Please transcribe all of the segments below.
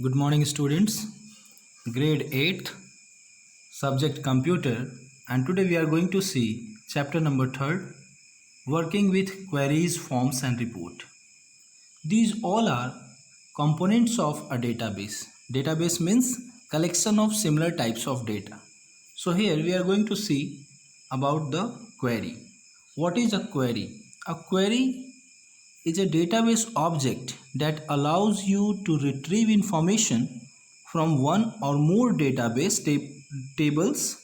Good morning, students. Grade 8, subject computer, and today we are going to see chapter number 3, working with queries, forms, and report. These all are components of a database. Database means collection of similar types of data. So here we are going to see about the query. What is a query? A query is a database object that allows you to retrieve information from one or more database tables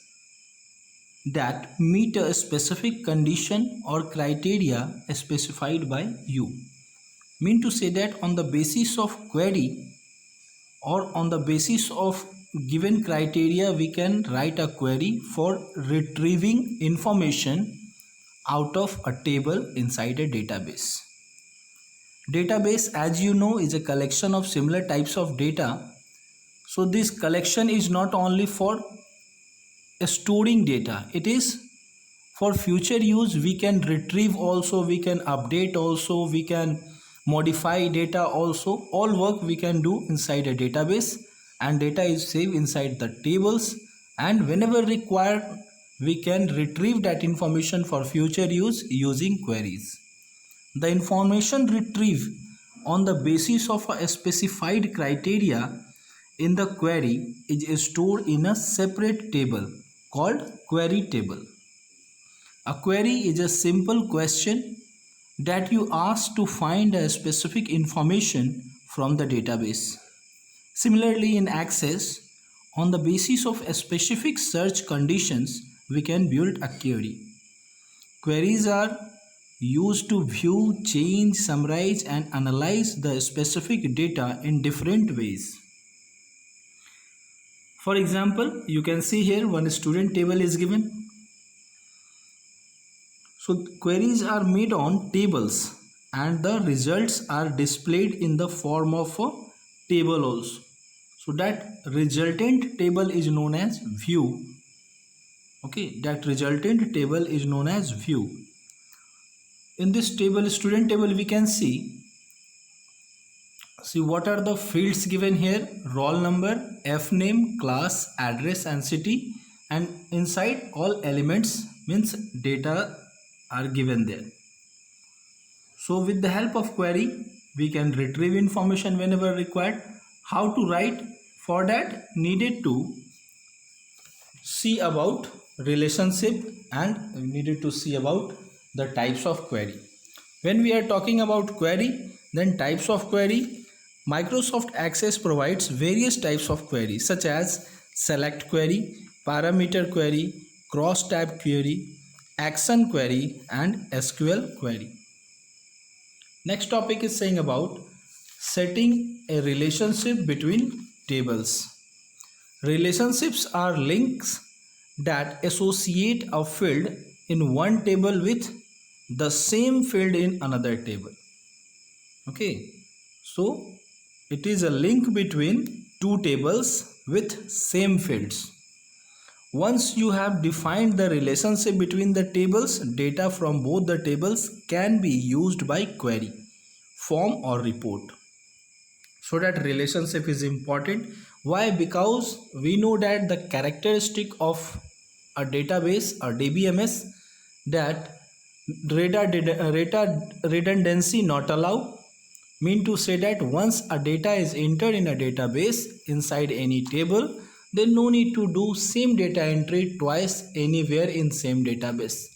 that meet a specific condition or criteria specified by you. Mean to say that on the basis of query or on the basis of given criteria we can write a query for retrieving information out of a table inside a database. Database, as you know, is a collection of similar types of data. So this collection is not only for storing data, it is for future use. We can retrieve also, we can update also, we can modify data also. All work we can do inside a database, and data is saved inside the tables, and whenever required we can retrieve that information for future use using queries. The information retrieved on the basis of a specified criteria in the query is stored in a separate table called query table. A query is a simple question that you ask to find a specific information from the database. Similarly, in Access, on the basis of a specific search conditions, we can build a query. Queries are used to view, change, summarize, and analyze the specific data in different ways. For example, you can see here one student table is given. So queries are made on tables and the results are displayed in the form of a table also. So that resultant table is known as view. Okay, that resultant table is known as view. In this table, student table, we can see what are the fields given here: roll number, F name, class, address, and city, and inside all elements means data are given there. So with the help of query we can retrieve information whenever required. How to write? For that needed to see about relationship and needed to see about the types of query. When we are talking about query, then types of query, Microsoft Access provides various types of query such as select query, parameter query, cross tab query, action query, and SQL query. Next topic is saying about setting a relationship between tables. Relationships are links that associate a field in one table with the same field in another table. Okay, so it is a link between two tables with same fields. Once you have defined the relationship between the tables, data from both the tables can be used by query, form, or report. So that relationship is important. Why? Because we know that the characteristic of a database or DBMS that redundancy not allow. Mean to say that once a data is entered in a database inside any table, then no need to do same data entry twice anywhere in same database.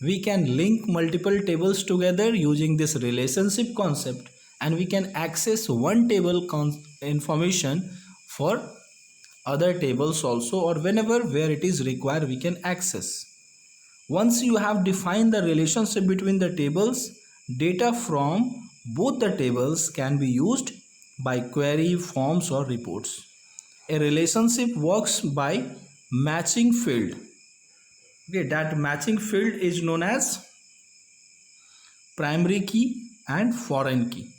We can link multiple tables together using this relationship concept, and we can access one table information for other tables also, or whenever where it is required we can access. Once you have defined the relationship between the tables, data from both the tables can be used by query, forms, or reports. A relationship works by matching field. Okay, that matching field is known as primary key and foreign key.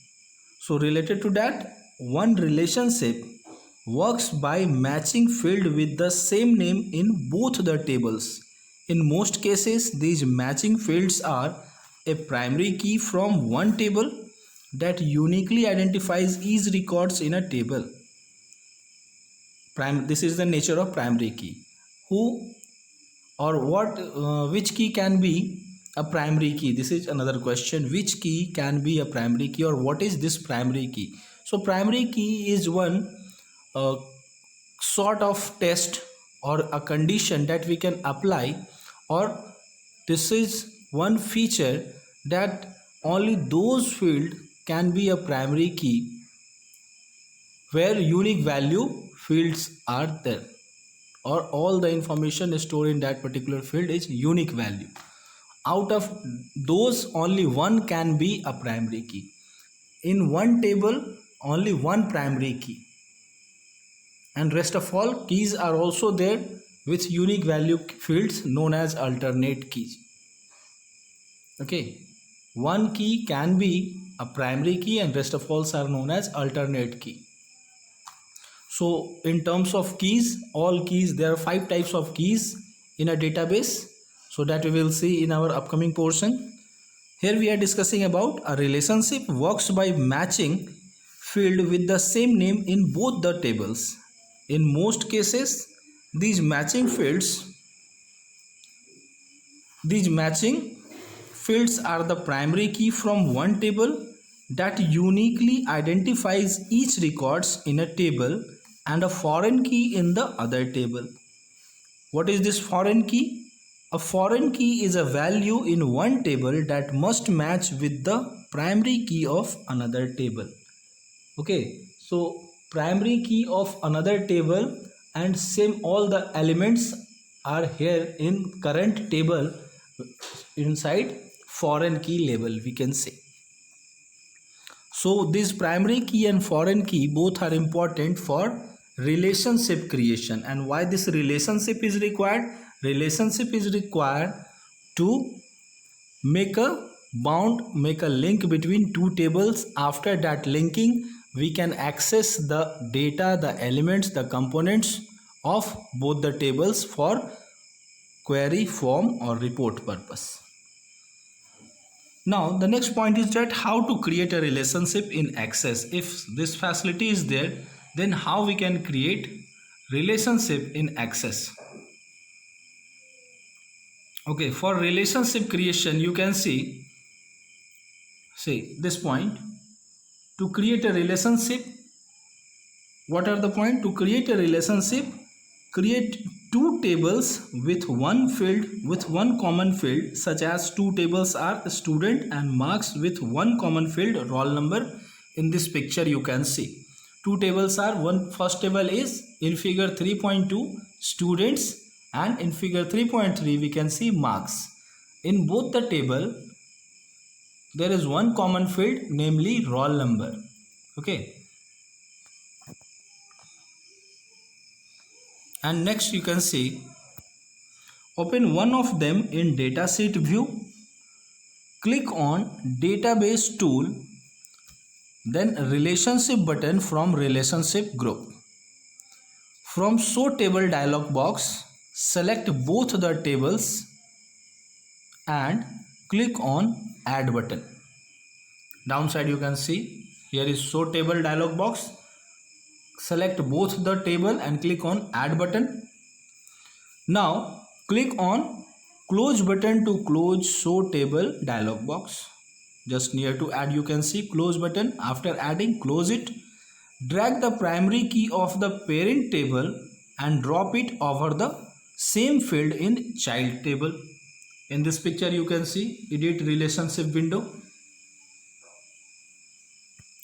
So related to that, one relationship works by matching field with the same name in both the tables. In most cases, these matching fields are a primary key from one table that uniquely identifies each records in a table, This is the nature of primary key. Who or what, which key can be a primary key? This is another question. Which key can be a primary key, or what is this primary key? So primary key is one sort of test or a condition that we can apply, or this is one feature that only those field can be a primary key where unique value fields are there, or all the information stored in that particular field is unique value. Out of those, only one can be a primary key. In one table, only one primary key, and rest of all keys are also there with unique value fields known as alternate keys. Okay, one key can be a primary key and rest of all are known as alternate key. So in terms of keys, all keys, there are 5 types of keys in a database, so that we will see in our upcoming portion. Here we are discussing about a relationship works by matching field with the same name in both the tables. In most cases, these matching fields are the primary key from one table that uniquely identifies each records in a table and a foreign key in the other table. What is this foreign key? A foreign key is a value in one table that must match with the primary key of another table. Okay, so primary key of another table and same all the elements are here in current table inside foreign key label, we can say. So this primary key and foreign key both are important for relationship creation. And why this relationship is required? Relationship is required to make a link between two tables. After that linking, we can access the data, the elements, the components of both the tables for query, form or report purpose. Now the next point is that how to create a relationship in Access. If this facility is there, then how we can create relationship in Access. Okay, for relationship creation you can see this point. To create a relationship, what are the point? To create a relationship, create two tables with one field, with one common field, such as two tables are student and marks with one common field, roll number. In this picture you can see two tables are, first table is in figure 3.2 students, and in figure 3.3 we can see marks. In both the table there is one common field, namely roll number. Okay, and next you can see, open one of them in datasheet view, click on database tool, then relationship button from relationship group. From show table dialog box, select both the tables and click on add button. Downside you can see here is show table dialog box, select both the table and click on add button. Now click on close button to close show table dialog box. Just near to add you can see close button. After adding, close it. Drag the primary key of the parent table and drop it over the same field in child table. In this picture you can see edit relationship window.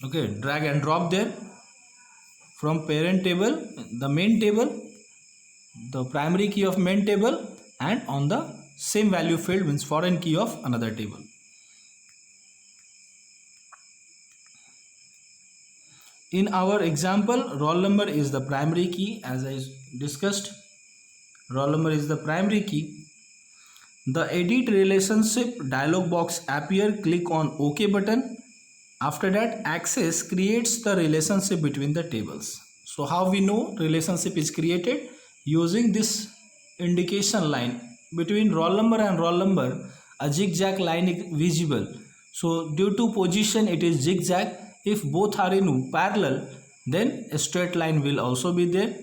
Okay, drag and drop there from parent table, the main table, the primary key of main table, and on the same value field means foreign key of another table. In our example, roll number is the primary key, as I discussed. Roll number is the primary key. The edit relationship dialog box appear, click on OK button. After that, Access creates the relationship between the tables. So how we know relationship is created? Using this indication line between roll number and roll number, a zigzag line is visible. So due to position it is zigzag. If both are in parallel, then a straight line will also be there.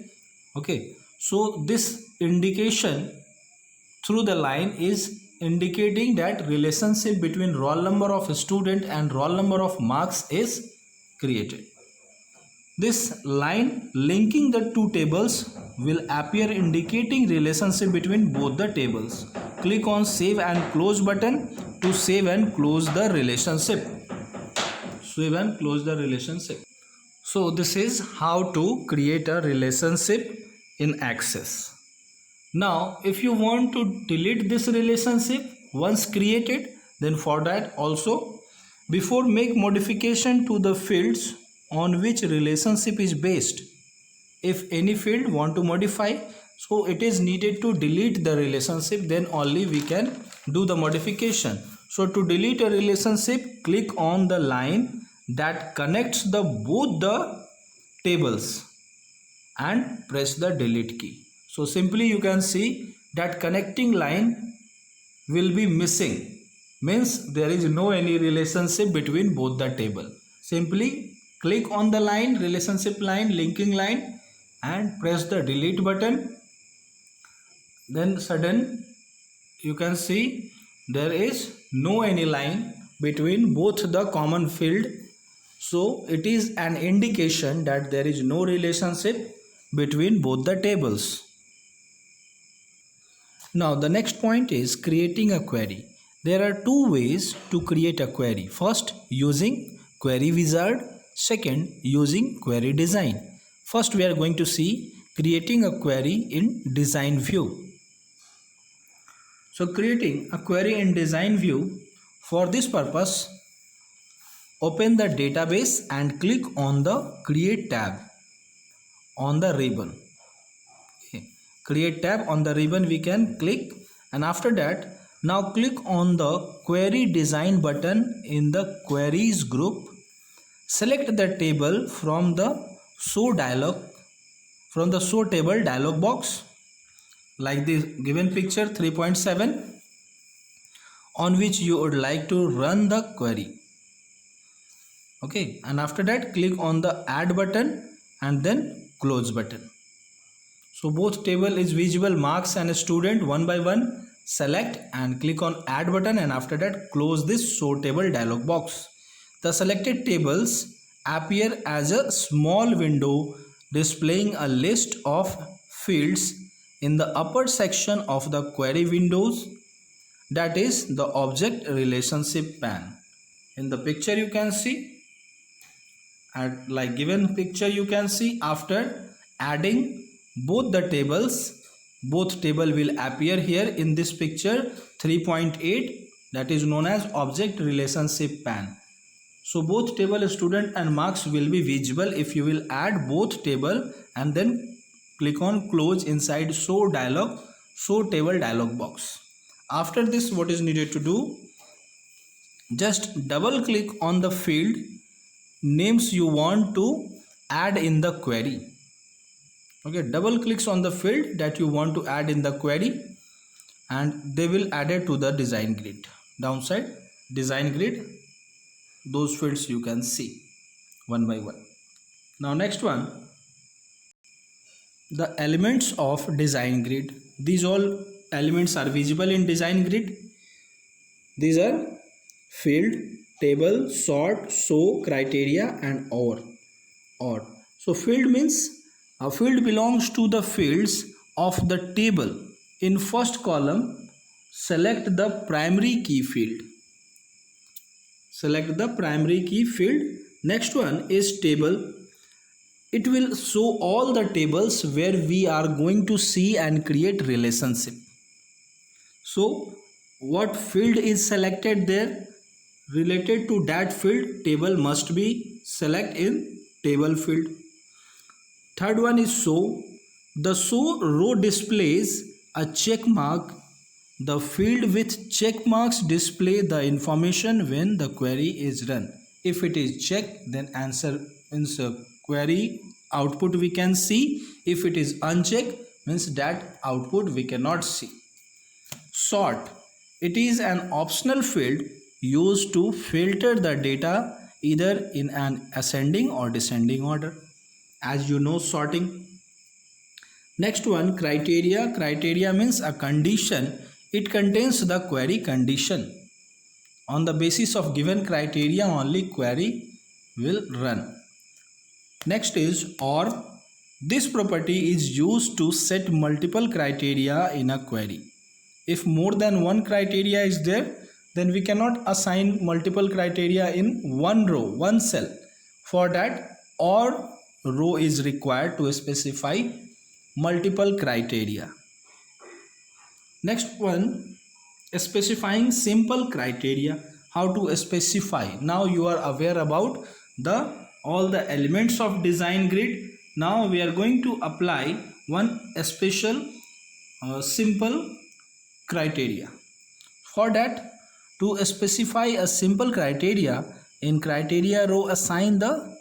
Okay, so this indication through the line is indicating that relationship between roll number of student and roll number of marks is created. This line linking the two tables will appear indicating relationship between both the tables. Click on save and close button to save and close the relationship. Save and close the relationship. So this is how to create a relationship in Access. Now if you want to delete this relationship once created, then for that also, before make modification to the fields on which relationship is based, if any field want to modify, so it is needed to delete the relationship, then only we can do the modification. So to delete a relationship, click on the line that connects the both the tables and press the delete key. So simply you can see that connecting line will be missing, means there is no any relationship between both the table. Simply click on the line, relationship line, linking line, and press the delete button. Then sudden you can see there is no any line between both the common field. So it is an indication that there is no relationship between both the tables. Now the next point is creating a query. There are two ways to create a query. First, using query wizard. Second, using query design. First we are going to see creating a query in design view. So creating a query in design view, for this purpose, open the database and click on the create tab on the ribbon. Okay. Create tab on the ribbon we can click, and after that now click on the query design button in the queries group. Select the table from the show table dialog box, like this given picture 3.7, on which you would like to run the query. Okay, and after that click on the add button and then close button. So both table is visible, marks and student one by one. Select and click on add button, and after that close this show table dialog box. The selected tables appear as a small window displaying a list of fields in the upper section of the query windows, that is the object relationship pane. In the picture you can see, at like given picture you can see, after adding both the tables, both table will appear here in this picture 3.8, that is known as object relationship pane. So both table student and marks will be visible if you will add both table and then click on close inside show table dialog box. After this, what is needed to do, just double click on the field names you want to add in the query. Okay, double clicks on the field that you want to add in the query, and they will add it to the design grid. Downside design grid, those fields you can see one by one. Now next one, the elements of design grid. These all elements are visible in design grid. These are field, table, sort, show, criteria, and or. So field means a field belongs to the fields of the table. In first column, select the primary key field. Select the primary key field. Next one is table. It will show all the tables where we are going to see and create relationship. So what field is selected there, related to that field, table must be select in table field. Third one is show. The show row displays a check mark. The field with check marks display the information when the query is run. If it is checked, then answer means query output we can see. If it is unchecked, means that output we cannot see. Sort. It is an optional field used to filter the data either in an ascending or descending order. As you know sorting. Next one, criteria. Criteria means a condition. It contains the query condition. On the basis of given criteria only query will run. Next is OR. This property is used to set multiple criteria in a query. If more than one criteria is there, then we cannot assign multiple criteria in one row, one cell. For that, OR row is required to specify multiple criteria. Next one, specifying simple criteria. How to specify? Now you are aware about all the elements of design grid. Now we are going to apply one special simple criteria. For that, to specify a simple criteria, in criteria row assign the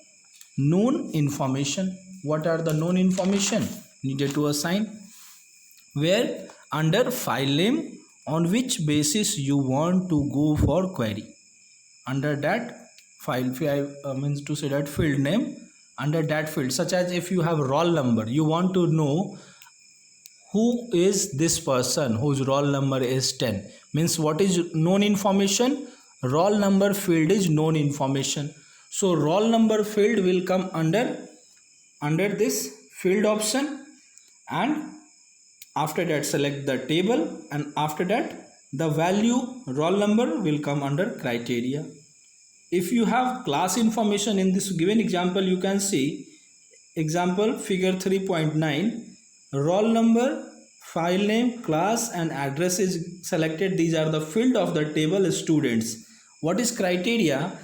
known information. What are the known information needed to assign? Where under file name, on which basis you want to go for query. Under that file means to say that field name, under that field, such as if you have roll number, you want to know who is this person whose roll number is 10, means what is known information? Roll number field is known information. So roll number field will come under this field option, and after that select the table, and after that the value roll number will come under criteria. If you have class information, in this given example you can see example figure 3.9, roll number, file name, class and address is selected. These are the field of the table students. What is criteria?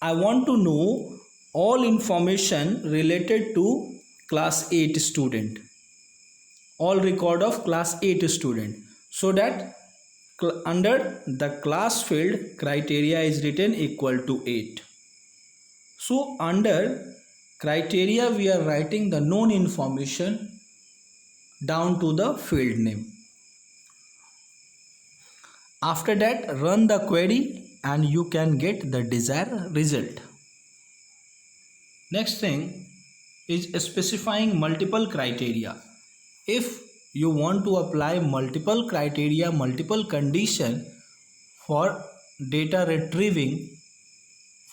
I want to know all information related to class 8 student, all record of class 8 student, so that under the class field criteria is written equal to 8. So under criteria we are writing the known information down to the field name. After that run the query and you can get the desired result. Next thing is specifying multiple criteria. If you want to apply multiple criteria, multiple condition for data retrieving,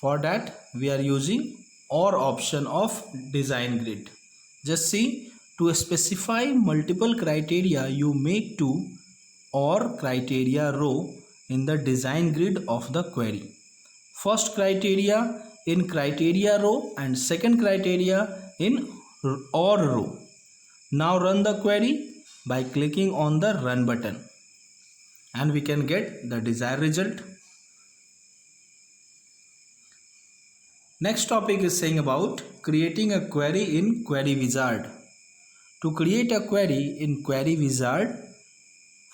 for that we are using OR option of design grid. Just see, to specify multiple criteria you make to OR criteria row in the design grid of the query. First criteria in criteria row and second criteria in OR row. Now run the query by clicking on the run button and we can get the desired result. Next topic is saying about creating a query in Query Wizard. To create a query in Query Wizard,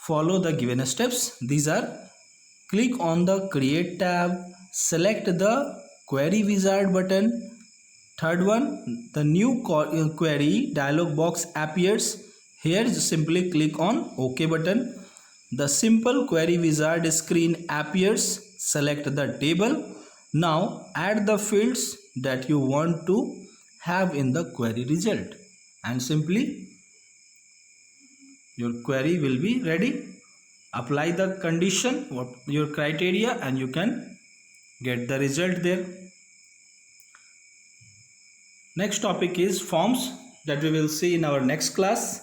follow the given steps. These are: click on the Create tab, select the Query Wizard button. Third one, the new query dialog box appears. Here simply click on OK button. The simple Query Wizard screen appears. Select the table. Now add the fields that you want to have in the query result, and simply your query will be ready. Apply the condition, your criteria, and you can get the result there. Next topic is forms, that we will see in our next class.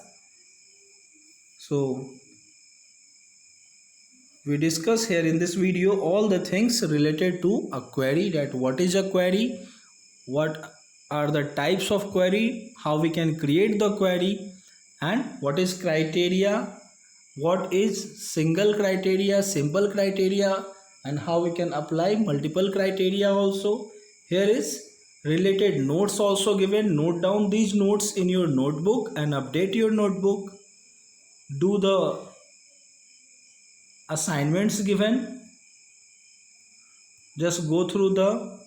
So we discuss here in this video all the things related to a query, that what is a query, what are the types of query, how we can create the query, and what is criteria, what is single criteria, simple criteria, and how we can apply multiple criteria also. Here is related notes also given. Note down these notes in your notebook and update your notebook. Do the assignments given. Just go through the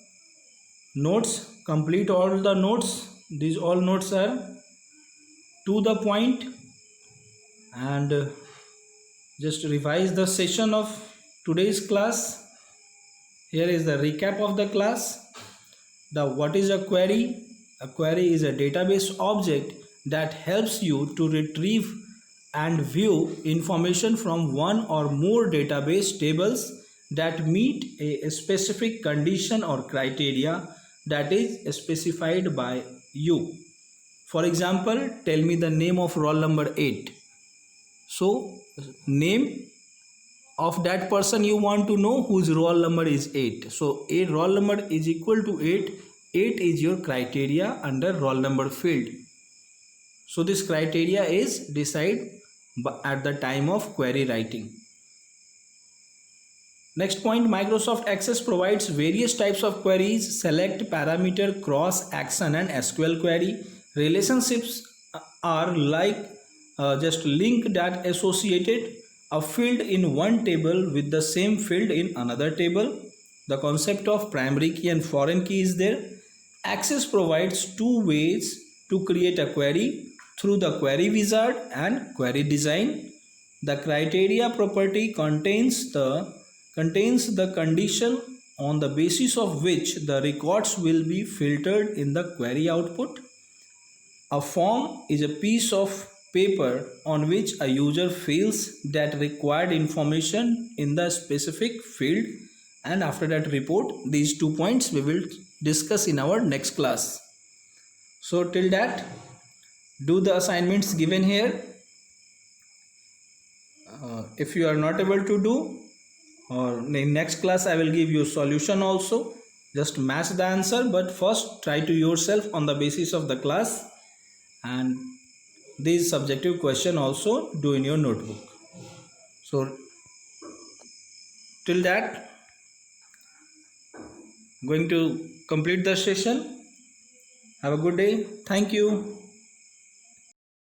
notes, complete all the notes. These all notes are to the point, and just revise the session of today's class. Here is the recap of the class. What is a query? A query is a database object that helps you to retrieve and view information from one or more database tables that meet a specific condition or criteria that is specified by you. For example, tell me the name of roll number 8. So, name of that person you want to know whose roll number is 8. So, a roll number is equal to 8. 8 is your criteria under roll number field. So, this criteria is decided at the time of query writing. Next point, Microsoft Access provides various types of queries. Select, parameter, cross, action and SQL query. Relationships are like just link that associated a field in one table with the same field in another table. The concept of primary key and foreign key is there. Access provides two ways to create a query, through the query wizard and query design. The criteria property contains the condition on the basis of which the records will be filtered in the query output. A form is a piece of paper on which a user fills that required information in the specific field, and after that report. These 2 points we will discuss in our next class. So till that, do the assignments given here. If you are not able to do, or in next class I will give you solution also. Just match the answer, but first try to yourself on the basis of the class, and this subjective question also do in your notebook. So till that, going to complete the session. Have a good day. Thank you.